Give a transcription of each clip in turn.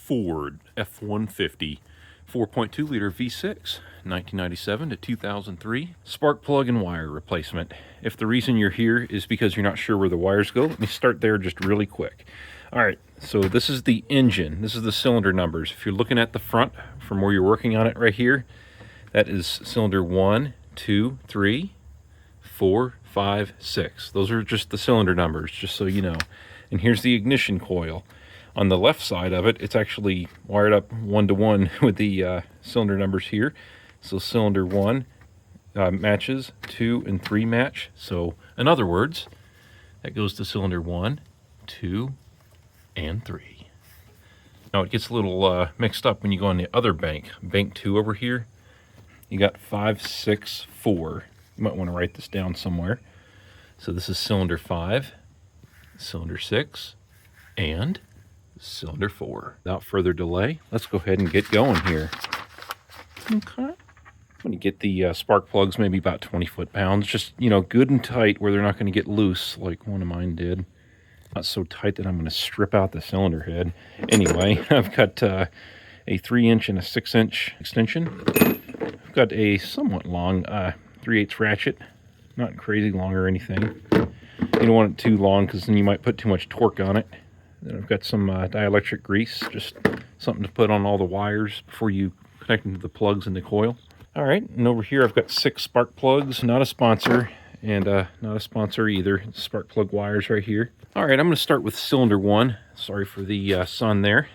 Ford F-150 4.2 liter V6, 1997 to 2003, spark plug and wire replacement. If the reason you're here is because you're not sure where the wires go, let me start there just really quick. All right, so this is the engine. This is the cylinder numbers. If you're looking at the front from where you're working on it right here, that is cylinder 1, 2, 3, 4, 5, 6. Those are just the cylinder numbers, just so you know. And here's the ignition coil. On the left side of it, it's actually wired up 1-to-1 with the cylinder numbers here. So cylinder 1 matches, 2 and 3 match. So in other words, that goes to cylinder 1, 2, and 3. Now it gets a little mixed up when you go on the other bank. Bank 2 over here, you got 5, 6, 4. You might want to write this down somewhere. So this is cylinder 5, cylinder 6, and cylinder 4. Without further delay, let's go ahead and get going here. Okay. When you get the spark plugs, maybe about 20 foot-pounds, just, you know, good and tight where they're not going to get loose like one of mine did. Not so tight that I'm going to strip out the cylinder head. Anyway, I've got a 3-inch and a 6-inch extension. I've got a somewhat long 3/8 ratchet, not crazy long or anything. You don't want it too long because then you might put too much torque on it. Then I've got some dielectric grease, just something to put on all the wires before you connect them to the plugs in the coil. All right, and over here I've got 6 spark plugs, not a sponsor, and not a sponsor either. Spark plug wires right here. All right, I'm going to start with cylinder 1. Sorry for the sun there.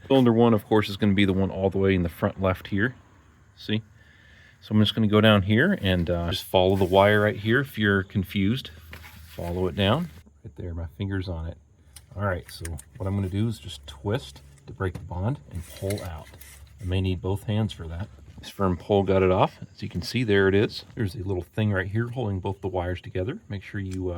Cylinder 1, of course, is going to be the one all the way in the front left here. See? So I'm just going to go down here and just follow the wire right here. If you're confused, follow it down. Right there, my finger's on it. All right, so what I'm going to do is just twist to break the bond and pull out. I may need both hands for that. This firm pull got it off. As you can see, there it is. There's a little thing right here holding both the wires together. Make sure you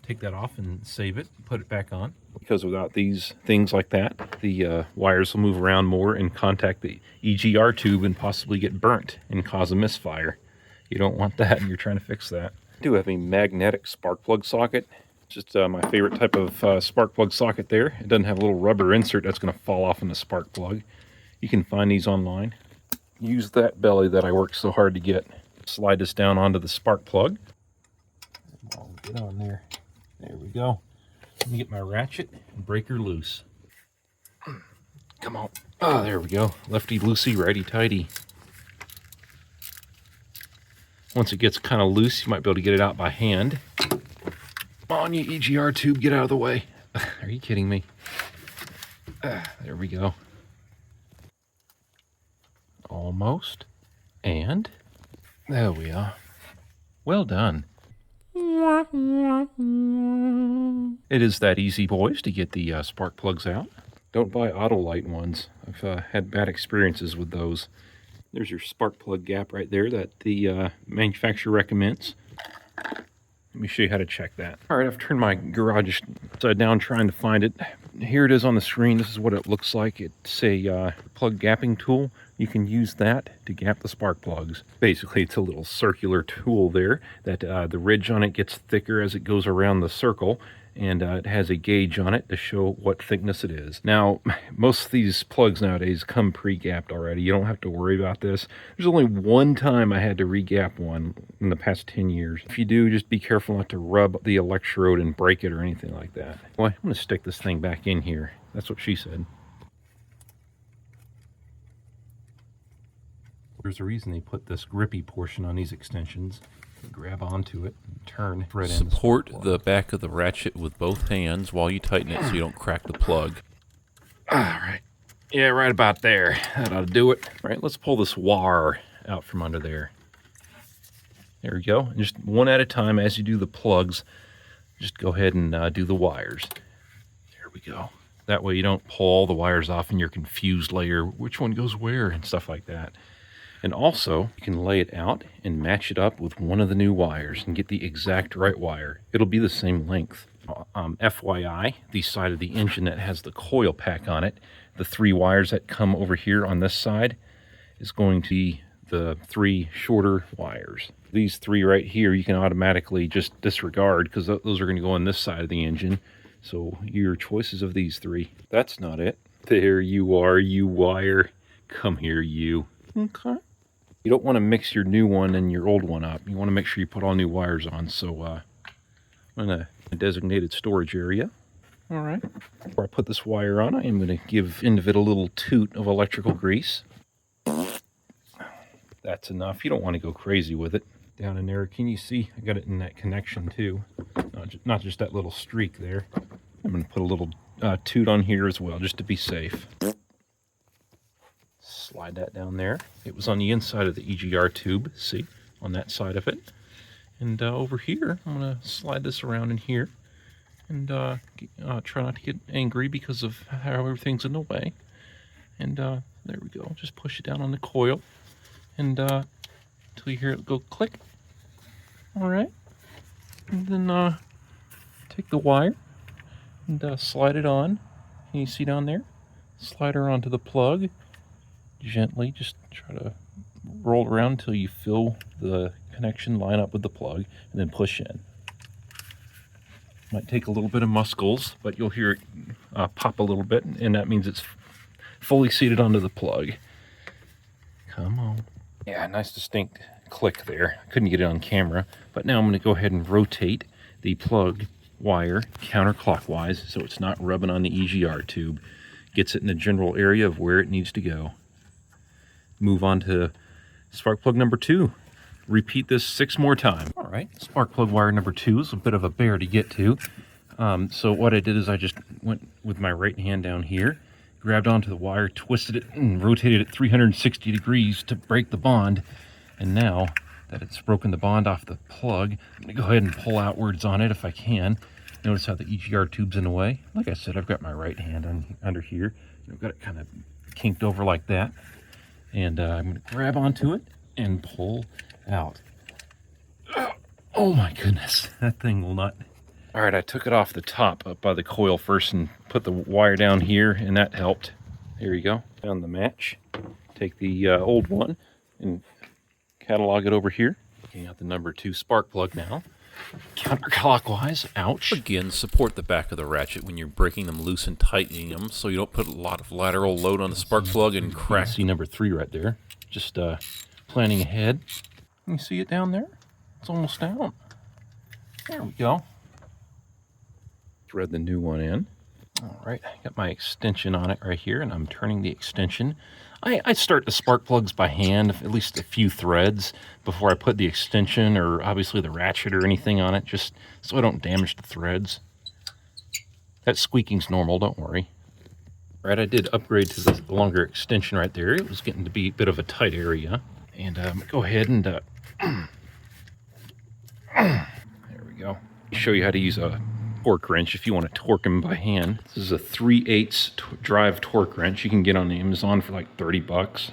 take that off and save it, put it back on. Because without these things like that, the wires will move around more and contact the EGR tube and possibly get burnt and cause a misfire. You don't want that, and you're trying to fix that. I do have a magnetic spark plug socket. Just my favorite type of spark plug socket there. It doesn't have a little rubber insert that's going to fall off in the spark plug. You can find these online. Use that belly that I worked so hard to get. Slide this down onto the spark plug. I'll get on there. There we go. Let me get my ratchet and breaker loose. Come on. Oh, there we go. Lefty loosey, righty tighty. Once it gets kind of loose, you might be able to get it out by hand. Come on, you EGR tube, get out of the way. Are you kidding me? There we go. Almost. And there we are. Well done. It is that easy, boys, to get the spark plugs out. Don't buy Autolite ones. I've had bad experiences with those. There's your spark plug gap right there that the manufacturer recommends. Let me show you how to check that. All right, I've turned my garage upside down trying to find it. Here it is on the screen. This is what it looks like. It's a plug gapping tool. You can use that to gap the spark plugs. Basically, it's a little circular tool there that the ridge on it gets thicker as it goes around the circle, and it has a gauge on it to show what thickness it is. Now, most of these plugs nowadays come pre-gapped already. You don't have to worry about this. There's only one time I had to re-gap one in the past 10 years. If you do, just be careful not to rub the electrode and break it or anything like that. Well, I'm going to stick this thing back in here. That's what she said. There's a reason they put this grippy portion on these extensions. You grab onto it and turn right in. Support the back of the ratchet with both hands while you tighten it so you don't crack the plug. All right. Yeah, right about there. That ought to do it. All right, let's pull this wire out from under there. There we go. And just one at a time as you do the plugs, just go ahead and do the wires. There we go. That way you don't pull all the wires off and you're confused later which one goes where and stuff like that. And also, you can lay it out and match it up with one of the new wires and get the exact right wire. It'll be the same length. FYI, the side of the engine that has the coil pack on it, the 3 wires that come over here on this side is going to be the 3 shorter wires. These 3 right here you can automatically just disregard because those are going to go on this side of the engine. So your choices of these 3. That's not it. There you are, you wire. Come here, you. Okay. You don't want to mix your new one and your old one up. You want to make sure you put all new wires on. So I'm in a designated storage area. All right. Before I put this wire on, I am going to give into it a little toot of electrical grease. That's enough. You don't want to go crazy with it. Down in there, can you see? I got it in that connection too. Not just that little streak there. I'm going to put a little toot on here as well, just to be safe. Slide that down there. It was on the inside of the EGR tube, see, on that side of it. And over here, I'm going to slide this around in here. And try not to get angry because of how everything's in the way. And there we go. Just push it down on the coil. And until you hear it go click. All right. And then take the wire and slide it on. Can you see down there? Slide her onto the plug. Gently, just try to roll around until you feel the connection line up with the plug, and then push in. Might take a little bit of muscles, but you'll hear it pop a little bit, and that means it's fully seated onto the plug. Come on. Yeah, nice distinct click there. Couldn't get it on camera, but now I'm going to go ahead and rotate the plug wire counterclockwise so it's not rubbing on the EGR tube. Gets it in the general area of where it needs to go. Move on to spark plug number 2. Repeat this 6 more times. All right, spark plug wire number 2 is a bit of a bear to get to. So what I did is I just went with my right hand down here, grabbed onto the wire, twisted it, and rotated it 360 degrees to break the bond. And now that it's broken the bond off the plug, I'm going to go ahead and pull outwards on it if I can. Notice how the EGR tube's in the way. Like I said, I've got my right hand under here. I've got it kind of kinked over like that. And I'm going to grab onto it and pull out. Oh my goodness, that thing will not. All right, I took it off the top up by the coil first and put the wire down here, and that helped. There you go. Found the match. Take the old one and catalog it over here. Taking out the number 2 spark plug now. Counterclockwise. Ouch. Again, support the back of the ratchet when you're breaking them loose and tightening them so you don't put a lot of lateral load on the spark plug and crack. See number 3 right there. Just planning ahead. You see it down there? It's almost down. There we go. Thread the new one in. All right, I got my extension on it right here, and I'm turning the extension. I start the spark plugs by hand, at least a few threads, before I put the extension or obviously the ratchet or anything on it, just so I don't damage the threads. That squeaking's normal, don't worry. All right, I did upgrade to the longer extension right there. It was getting to be a bit of a tight area. And go ahead and there we go. Show you how to use a torque wrench if you want to torque them by hand. This is a 3/8 drive torque wrench you can get on Amazon for like 30 bucks.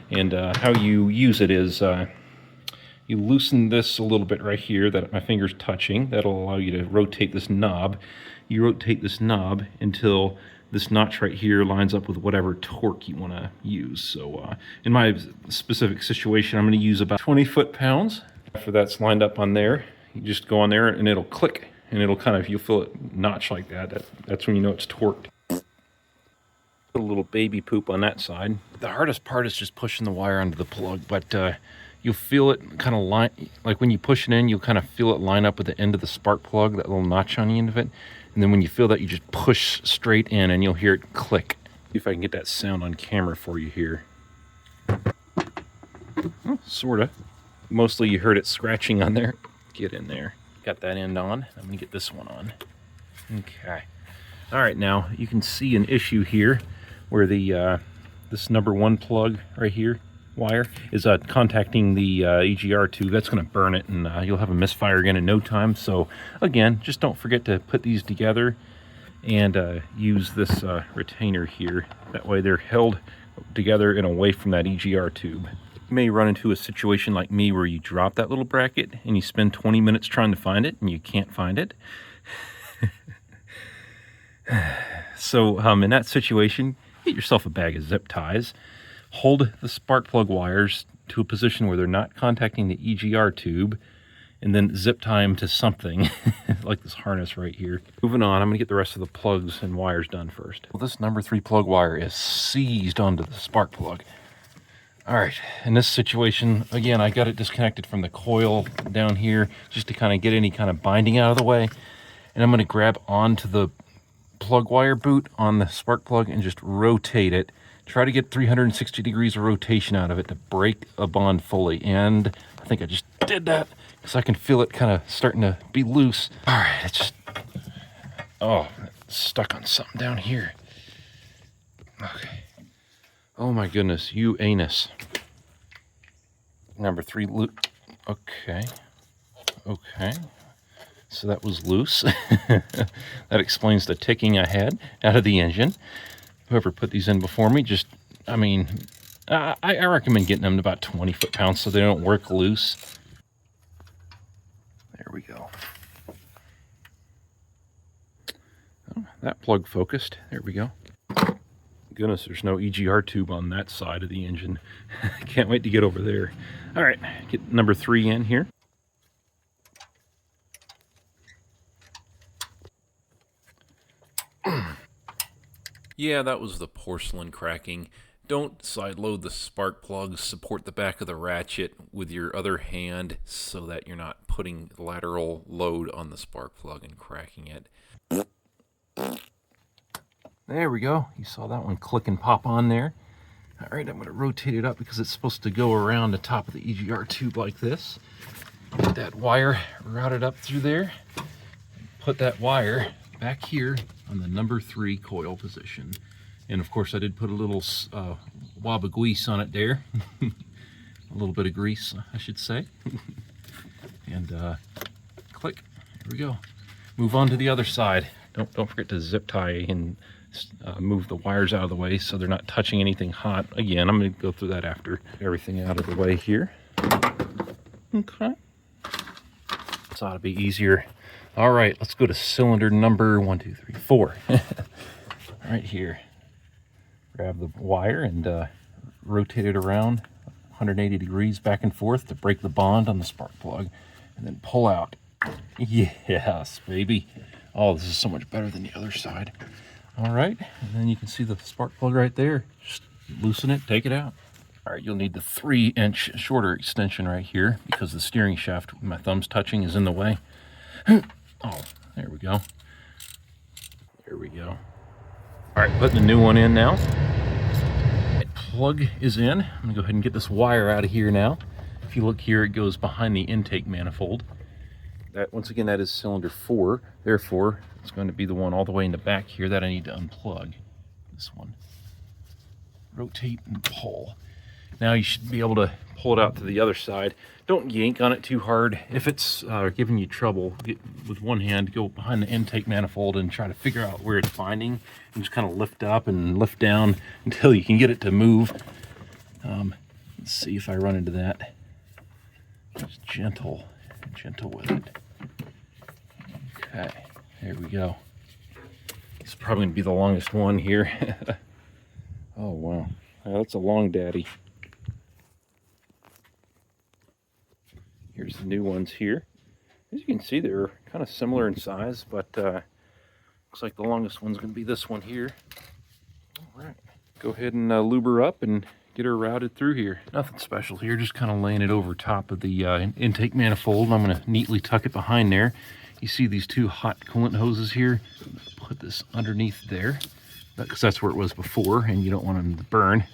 And how you use it is you loosen this a little bit right here that my finger's touching. That'll allow you to rotate this knob. You rotate this knob until this notch right here lines up with whatever torque you want to use. So in my specific situation, I'm going to use about 20 foot-pounds. After that's lined up on there, you just go on there and it'll click. And it'll kind of, you'll feel it notch like that. That's when you know it's torqued. Put a little baby poop on that side. The hardest part is just pushing the wire onto the plug, but you'll feel it kind of line, like when you push it in, you'll kind of feel it line up with the end of the spark plug, that little notch on the end of it. And then when you feel that, you just push straight in and you'll hear it click. See if I can get that sound on camera for you here. Well, sorta. Mostly you heard it scratching on there. Get in there. Got that end on. I'm going to get this one on. Okay. All right, now you can see an issue here where the this number 1 plug right here, wire, is contacting the EGR tube. That's going to burn it, and you'll have a misfire again in no time. So again, just don't forget to put these together and use this retainer here. That way they're held together and away from that EGR tube. You may run into a situation like me where you drop that little bracket and you spend 20 minutes trying to find it and you can't find it. So in that situation, get yourself a bag of zip ties. Hold the spark plug wires to a position where they're not contacting the EGR tube, and then zip tie them to something like this harness right here. Moving on, I'm gonna get the rest of the plugs and wires done first. Well, this number 3 plug wire is seized onto the spark plug. All right, in this situation, again, I got it disconnected from the coil down here just to kind of get any kind of binding out of the way. And I'm gonna grab onto the plug wire boot on the spark plug and just rotate it. Try to get 360 degrees of rotation out of it to break a bond fully. And I think I just did that because I can feel it kind of starting to be loose. All right, it's just, oh, it's stuck on something down here. Okay. Oh my goodness, you anus. Number 3 loop. Okay. Okay. So that was loose. That explains the ticking I had out of the engine. Whoever put these in before me, just, I mean, I recommend getting them to about 20 foot-pounds so they don't work loose. There we go. Oh, that plug focused. There we go. Goodness, there's no EGR tube on that side of the engine. Can't wait to get over there. All right, get number 3 in here. Yeah, that was the porcelain cracking. Don't side load the spark plugs. Support the back of the ratchet with your other hand so that you're not putting lateral load on the spark plug and cracking it. There we go. You saw that one click and pop on there. All right, I'm going to rotate it up because it's supposed to go around the top of the EGR tube like this. Get that wire routed up through there. Put that wire back here on the number 3 coil position. And of course I did put a little wab of grease on it there. A little bit of grease, I should say. And click, here we go. Move on to the other side. Don't forget to zip tie and move the wires out of the way so they're not touching anything hot. Again, I'm going to go through that after everything out of the way here. Okay. This ought to be easier. All right, let's go to cylinder number 1, 2, 3, 4. Right here. Grab the wire and rotate it around 180 degrees back and forth to break the bond on the spark plug. And then pull out. Yes, baby. Oh, this is so much better than the other side. All right, and then you can see the spark plug right there. Just loosen it, take it out. All right, you'll need the 3-inch shorter extension right here because the steering shaft with my thumbs touching is in the way. Oh, there we go. There we go. All right, putting the new one in now. That plug is in. I'm gonna go ahead and get this wire out of here now. If you look here, it goes behind the intake manifold. That, once again, that is cylinder 4. Therefore, it's going to be the one all the way in the back here that I need to unplug. This one. Rotate and pull. Now you should be able to pull it out to the other side. Don't yank on it too hard. If it's giving you trouble, get with one hand, go behind the intake manifold and try to figure out where it's binding. And just kind of lift up and lift down until you can get it to move. Let's see if I run into that. Just gentle with it. Okay, there we go. It's probably going to be the longest one here. Oh, wow. That's a long daddy. Here's the new ones here. As you can see, they're kind of similar in size, but looks like the longest one's going to be this one here. All right. Go ahead and lube her up and get her routed through here. Nothing special here, just kind of laying it over top of the intake manifold. I'm going to neatly tuck it behind there. You see these 2 hot coolant hoses here? Put this underneath there, because that's where it was before, and you don't want them to burn.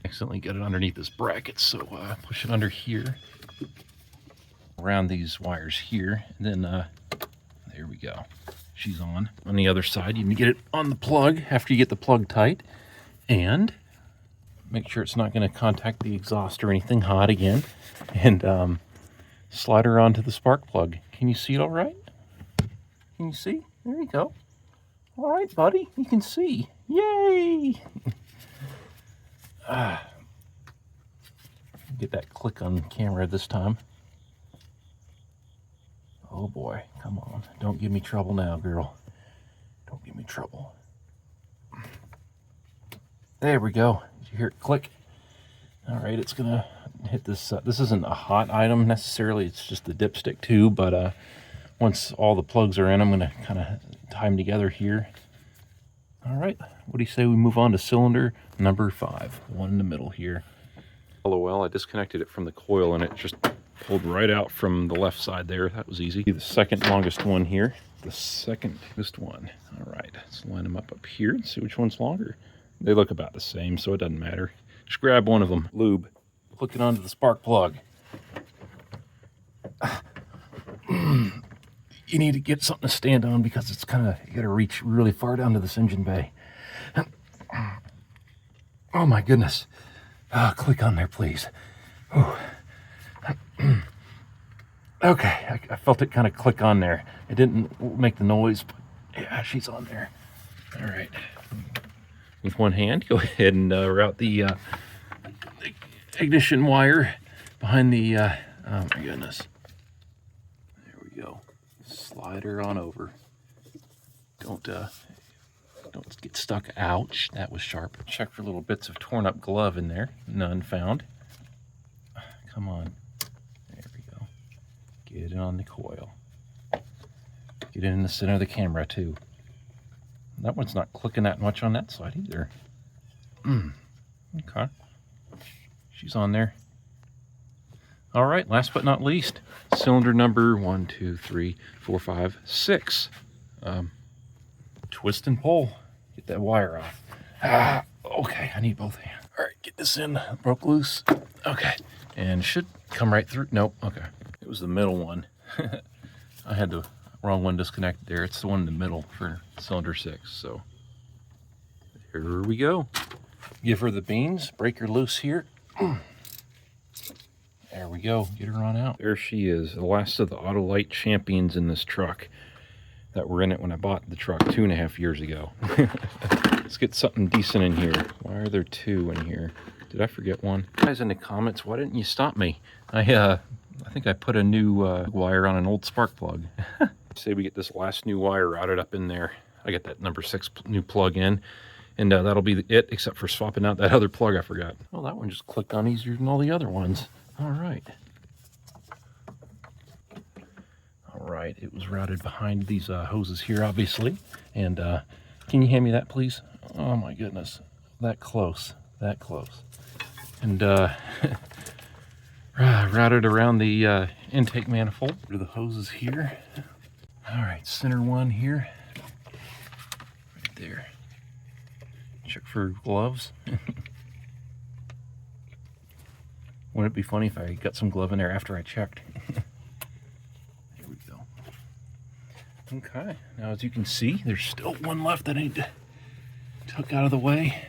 Accidentally got it underneath this bracket, so push it under here. Around these wires here, and then there we go. She's on. On the other side, you can get it on the plug after you get the plug tight, and make sure it's not going to contact the exhaust or anything hot again, and slide her onto the spark plug. Can you see it all right? Can you see? There you go. All right, buddy, you can see. Yay! Get that click on camera this time. Oh boy, come on. Don't give me trouble now, girl. Don't give me trouble. There we go. Did you hear it click? All right, it's gonna hit this. This isn't a hot item necessarily. It's just the dipstick too. But once all the plugs are in, I'm going to kind of tie them together here. All right. What do you say we move on to cylinder number 5? One in the middle here. LOL, I disconnected it from the coil and it just pulled right out from the left side there. That was easy. The second longest one here. The second longest one. All right, let's line them up here and see which one's longer. They look about the same, so it doesn't matter. Just grab one of them. Lube. Hook it onto the spark plug. You need to get something to stand on because it's kind of, you got to reach really far down to this engine bay. Oh my goodness. Click on there, please. Okay, I felt it kind of click on there. It didn't make the noise, but yeah, she's on there. All right. With one hand, go ahead and route the ignition wire behind the, oh my goodness. There we go. Slide her on over. Don't get stuck. Ouch, that was sharp. Check for little bits of torn up glove in there. None found. Come on. There we go. Get it on the coil. Get it in the center of the camera too. That one's not clicking that much on that side either. Okay. She's on there. All right, last but not least, cylinder number 1, 2, 3, 4, 5, 6. Twist and pull. Get that wire off. Okay, I need both hands. All right, get this in. Broke loose. Okay, and should come right through. Nope, okay. It was the middle one. I had the wrong one disconnected there. It's the one in the middle for cylinder 6, so here we go. Give her the beans. Break her loose here. There we go. Get her on out. There she is, the last of the Autolite champions in this truck that were in it when I bought the truck 2.5 years ago. Let's get something decent in here. Why are there 2 in here? Did I forget one? Guys in the comments, why didn't you stop me? I think I put a new wire on an old spark plug. Say we get this last new wire routed up in there. I got that number 6 new plug in, and that'll be it, except for swapping out that other plug I forgot. Well, that one just clicked on easier than all the other ones. All right. All right, it was routed behind these hoses here, obviously. And can you hand me that, please? Oh my goodness, that close, that close. And routed around the intake manifold. To the hoses here. All right, center one here. Right there. Check for gloves. Wouldn't it be funny if I got some glove in there after I checked? Here we go. Okay, now as you can see, there's still one left that I took out of the way.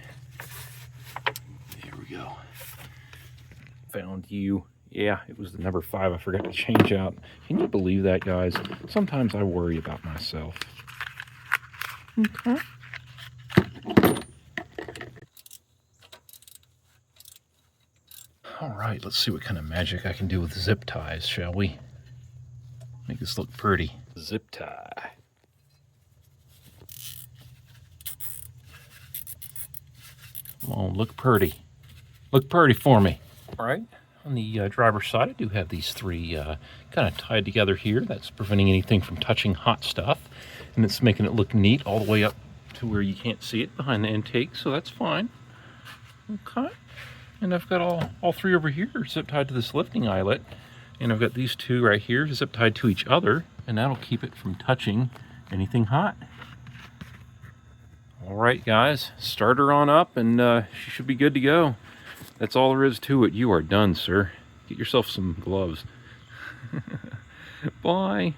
There we go. Found you. Yeah, it was the number 5 I forgot to change out. Can you believe that, guys? Sometimes I worry about myself. Okay. All right, let's see what kind of magic I can do with zip ties, shall we? Make this look pretty. Zip tie. Come on, look pretty. Look pretty for me. All right. On the driver's side, I do have these 3 kind of tied together here. That's preventing anything from touching hot stuff. And it's making it look neat all the way up to where you can't see it behind the intake, so that's fine. Okay. And I've got all 3 over here zip tied to this lifting eyelet. And I've got these 2 right here zip tied to each other. And that'll keep it from touching anything hot. All right, guys, start her on up and she should be good to go. That's all there is to it. You are done, sir. Get yourself some gloves. Bye.